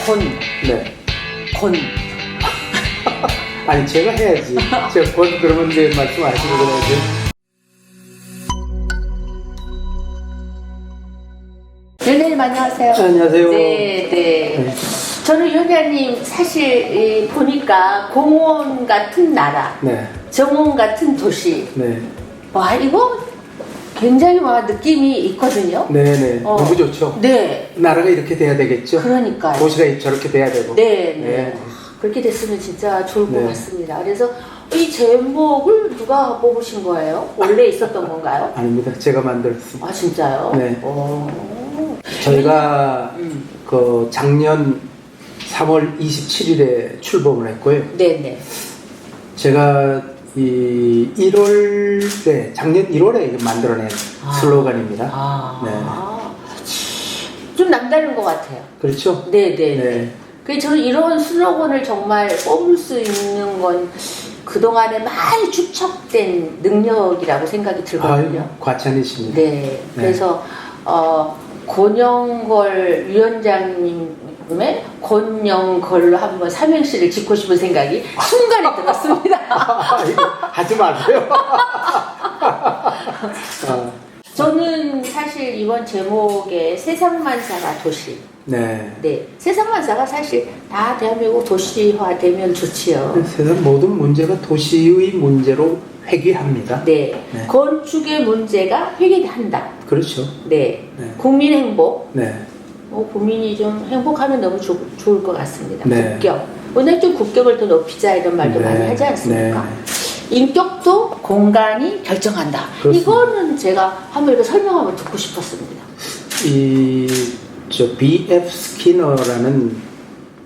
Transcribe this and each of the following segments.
곤. 네. 곤. 아니 제가 해야지. 제가 곧 그러면 이제 말씀하시는 거야죠. 위원장님 안녕하세요. 안녕하세요. 네, 네. 저는 위원장님 사실 보니까 공원 같은 나라, 네. 정원 같은 도시. 네. 와 이거 굉장히 느낌이 있거든요. 네네. 너무 좋죠. 네. 나라가 이렇게 돼야 되겠죠. 그러니까요. 도시가 저렇게 돼야 되고. 네, 네. 네. 그렇게 됐으면 진짜 좋을 것 네. 같습니다. 그래서 이 제목을 누가 뽑으신 거예요? 원래 있었던 건가요? 아닙니다. 제가 만들었습니다. 아 진짜요? 네. 오. 저희가 그 작년 3월 27일에 출범을 했고요. 네네. 제가 이 1월에 작년 1월에 만들어낸 슬로건입니다. 좀 남다른 것 같아요. 그렇죠? 네네. 네. 그 저는 이런 슬로건을 정말 뽑을 수 있는 건 그동안에 많이 축적된 능력이라고 생각이 들거든요. 아유, 과찬이십니다. 네. 그래서 권영걸 위원장님의 권영걸로 한번 삼행시를 짓고 싶은 생각이 순간에 들었습니다. 이거 하지 마세요. 저는 사실 이번 제목에 세상만사가 도시. 네. 네. 세상만사가 사실 다 대한민국 도시화 되면 좋지요. 세상 모든 문제가 도시의 문제로 회귀합니다. 네. 네. 건축의 문제가 회귀한다. 그렇죠. 네. 네. 국민 행복. 네. 국민이 좀 행복하면 너무 좋을 것 같습니다. 네. 국격. 오늘 좀 국격을 더 높이자 이런 말도 네. 많이 하지 않습니까? 네. 인격도 공간이 결정한다. 그렇습니다. 이거는 제가 한번 이렇게 설명 한번 듣고 싶었습니다. B.F. 스키너라는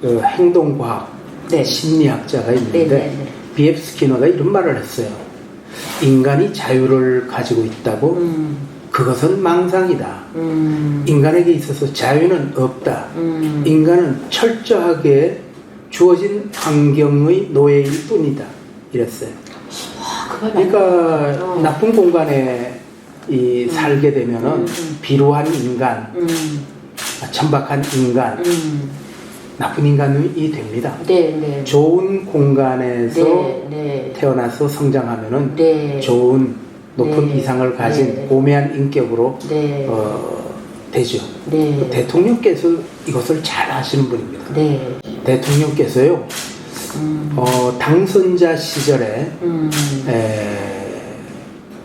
행동과학 네. 심리학자가 있는데 네네네. B.F. 스키너가 이런 말을 했어요. 인간이 자유를 가지고 있다고 그것은 망상이다. 인간에게 있어서 자유는 없다. 인간은 철저하게 주어진 환경의 노예일 뿐이다. 이랬어요. 그러니까 나쁜 공간에 살게 되면은 비루한 인간, 천박한 인간, 나쁜 인간이 됩니다. 네, 네. 좋은 공간에서 네, 네. 태어나서 성장하면은 네. 좋은 높은 네. 이상을 가진 네. 고매한 인격으로 네. 되죠. 네. 대통령께서 이것을 잘 아시는 분입니다. 네. 대통령께서요, 당선자 시절에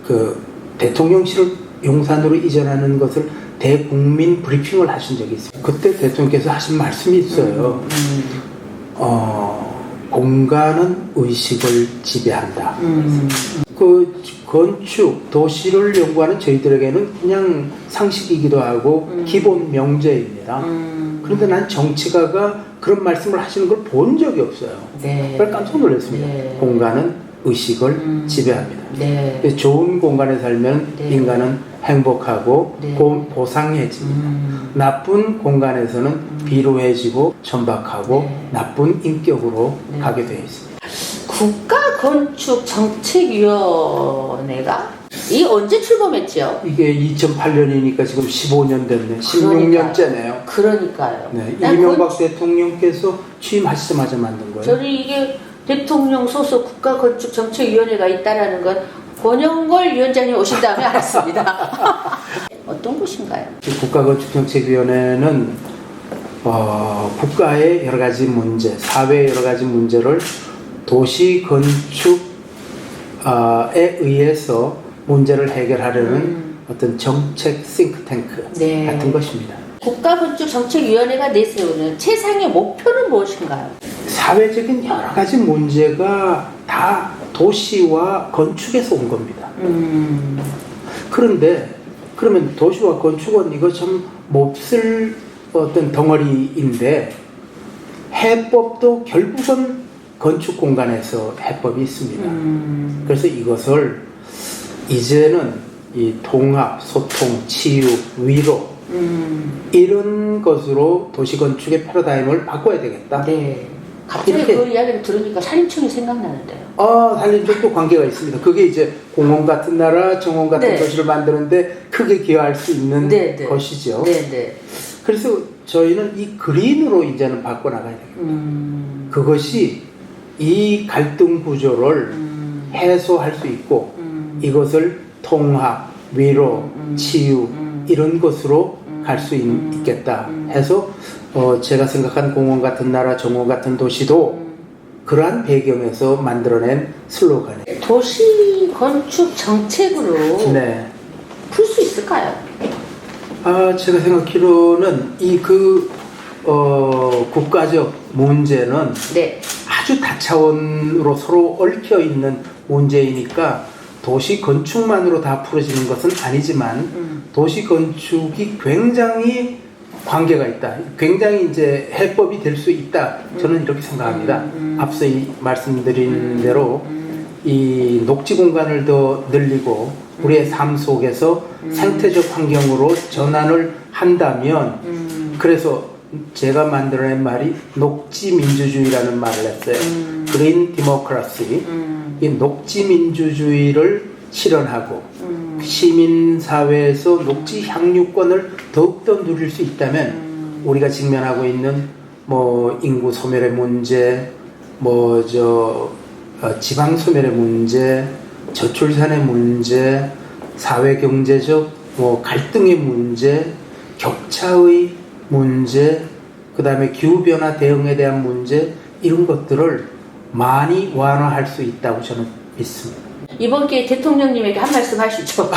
그 대통령실을 용산으로 이전하는 것을 대국민 브리핑을 하신 적이 있어요. 그때 대통령께서 하신 말씀이 있어요. 공간은 의식을 지배한다. 그 건축, 도시를 연구하는 저희들에게는 그냥 상식이기도 하고 기본 명제입니다. 그런데 난 정치가가 그런 말씀을 하시는 걸 본 적이 없어요. 네. 그래서 깜짝 놀랐습니다. 네. 공간은 의식을 지배합니다. 네. 그래서 좋은 공간에 살면 네. 인간은 행복하고 네. 보상해집니다. 나쁜 공간에서는 비루해지고 천박하고 네. 나쁜 인격으로 네. 가게 되어 있습니다. 국가건축정책위원회가 이 언제 출범했죠? 이게 2008년이니까 지금 15년 됐네. 16년째네요. 그러니까요. 네, 이명박 대통령께서 취임하시자마자 만든 거예요. 저는 이게 대통령 소속 국가건축정책위원회가 있다라는 건 권영걸 위원장님 오신 다음에 알았습니다. 어떤 곳인가요? 국가건축정책위원회는 국가의 여러 가지 문제, 사회의 여러 가지 문제를 도시 건축에 의해서 문제를 해결하려는 어떤 정책 싱크탱크 네. 같은 것입니다. 국가건축정책위원회가 내세우는 최상의 목표는 무엇인가요? 사회적인 여러 가지 문제가 다 도시와 건축에서 온 겁니다. 그런데 그러면 도시와 건축은 이거 참 몹쓸 어떤 덩어리인데 해법도 결국은 건축 공간에서 해법이 있습니다. 그래서 이것을 이제는 이 통합, 소통, 치유, 위로 이런 것으로 도시건축의 패러다임을 바꿔야 되겠다. 네. 갑자기 이렇게. 그 이야기를 들으니까 산림청이 생각나는데요. 산림청도 관계가 있습니다. 그게 이제 공원 같은 나라, 정원 같은 네. 도시를 만드는데 크게 기여할 수 있는 네, 네. 것이죠. 네, 네. 그래서 저희는 이 그린으로 이제는 바꿔나가야 돼요. 그것이 이 갈등 구조를 해소할 수 있고 이것을 통합, 위로, 치유 이런 것으로 갈 수 있겠다 해서 제가 생각한 공원 같은 나라, 정원 같은 도시도 그러한 배경에서 만들어낸 슬로건이에요. 도시 건축 정책으로 네. 풀 수 있을까요? 제가 생각하기로는 이 국가적 문제는 네. 아주 다차원으로 서로 얽혀 있는 문제이니까 도시 건축만으로 다 풀어지는 것은 아니지만 도시 건축이 굉장히 관계가 있다. 굉장히 이제 해법이 될 수 있다. 저는 이렇게 생각합니다. 앞서 말씀드린 대로 이 녹지 공간을 더 늘리고 우리의 삶 속에서 생태적 환경으로 전환을 한다면 그래서 제가 만들어낸 말이 녹지 민주주의라는 말을 했어요. 그린 디모크라시. 이 녹지 민주주의를 실현하고 시민사회에서 녹지 향유권을 더욱더 누릴 수 있다면 우리가 직면하고 있는 뭐 인구 소멸의 문제, 지방 소멸의 문제, 저출산의 문제, 사회 경제적 갈등의 문제, 격차의 문제, 그 다음에 기후변화 대응에 대한 문제 이런 것들을 많이 완화할 수 있다고 저는 믿습니다. 이번 기회에 대통령님에게 한 말씀 하시죠.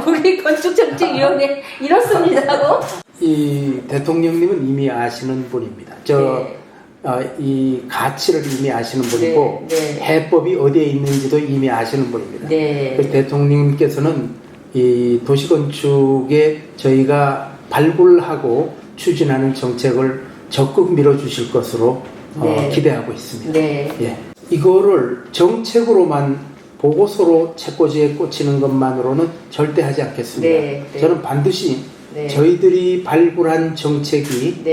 우리 건축정책위원회 이렇습니다고. 이 대통령님은 이미 아시는 분입니다. 이 가치를 이미 아시는 분이고 해법이 어디에 있는지도 이미 아시는 분입니다. 그래서 대통령님께서는 이 도시건축에 저희가 발굴하고 추진하는 정책을 적극 밀어주실 것으로 기대하고 있습니다. 예. 이거를 정책으로만 보고서로 책꽂이에 꽂히는 것만으로는 절대 하지 않겠습니다. 저는 반드시 저희들이 발굴한 정책이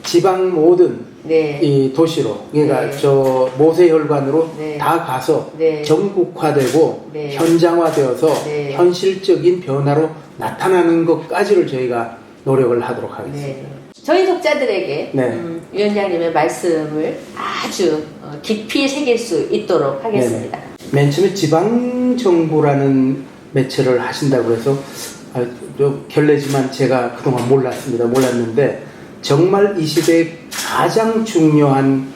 지방 모든 이 도시로 그러니까 저 모세혈관으로 다 가서 전국화되고 현장화되어서 현실적인 변화로 나타나는 것까지를 저희가 노력을 하도록 하겠습니다. 저희 독자들에게 위원장님의 말씀을 아주 깊이 새길 수 있도록 하겠습니다. 맨 처음에 지방정부라는 매체를 하신다고 해서 결례지만 제가 그동안 몰랐는데 정말 이 시대에 가장 중요한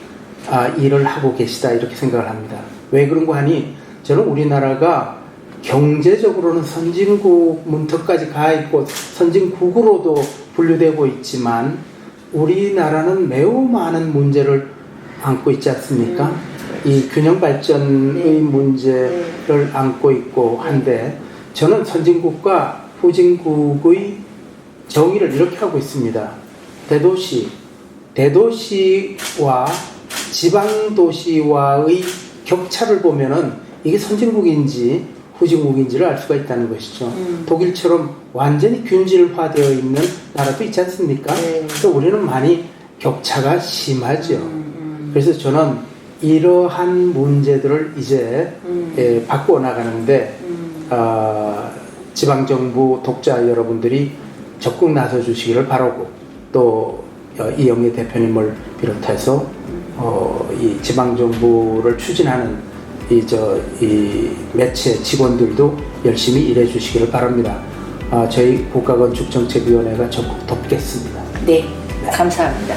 일을 하고 계시다 이렇게 생각을 합니다. 왜 그런가 하니 저는 우리나라가 경제적으로는 선진국 문턱까지 가 있고 선진국으로도 분류되고 있지만 우리나라는 매우 많은 문제를 안고 있지 않습니까? 이 균형 발전의 문제를 안고 있고 한데 저는 선진국과 후진국의 정의를 이렇게 하고 있습니다. 대도시와 지방도시와의 격차를 보면은 이게 선진국인지 후진국인지를 알 수가 있다는 것이죠. 독일처럼 완전히 균질화되어 있는 나라도 있지 않습니까? 그래서 우리는 많이 격차가 심하죠. 그래서 저는 이러한 문제들을 이제 바꿔 나가는데 지방정부 독자 여러분들이 적극 나서 주시기를 바라고 또 이영애 대표님을 비롯해서 이 지방정부를 추진하는 이 매체 직원들도 열심히 일해 주시기를 바랍니다. 저희 국가건축정책위원회가 적극 돕겠습니다. 네, 감사합니다.